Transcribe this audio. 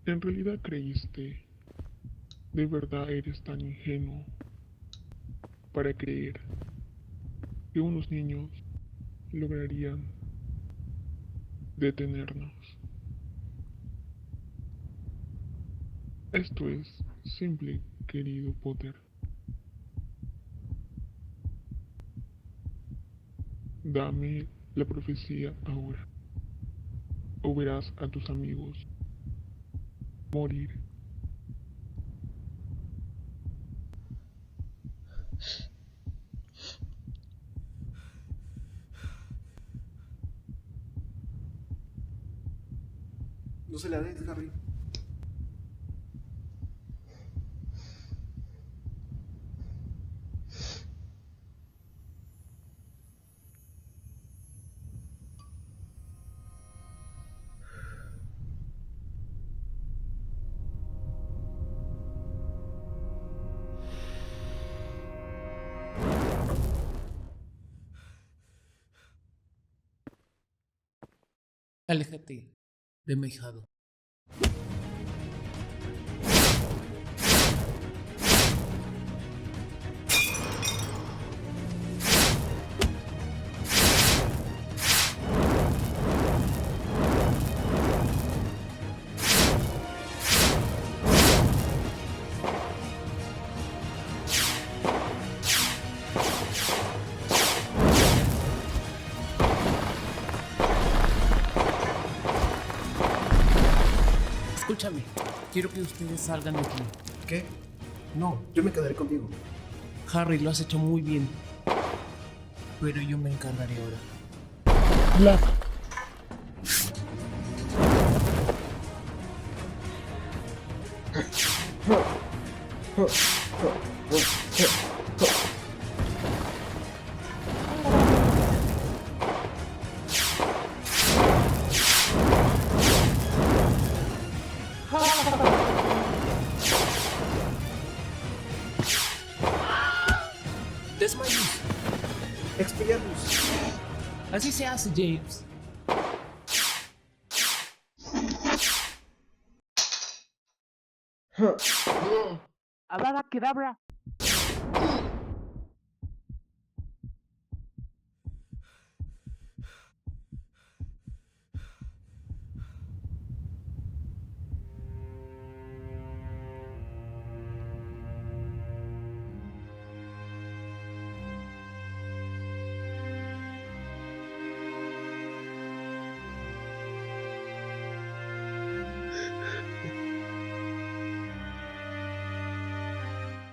¿En realidad creíste? ¿De verdad eres tan ingenuo para creer que unos niños lograrían detenernos? Esto es simple, querido Potter. Dame la profecía ahora, o verás a tus amigos morir. No se la des, Harry. Aléjate de mi hijado. Escúchame, quiero que ustedes salgan de aquí. ¿Qué? No, yo me quedaré contigo. Harry, lo has hecho muy bien. Pero yo me encargaré ahora. Black. Desmayos. Expelliarmus. Así se hace, James. Avada Kedavra.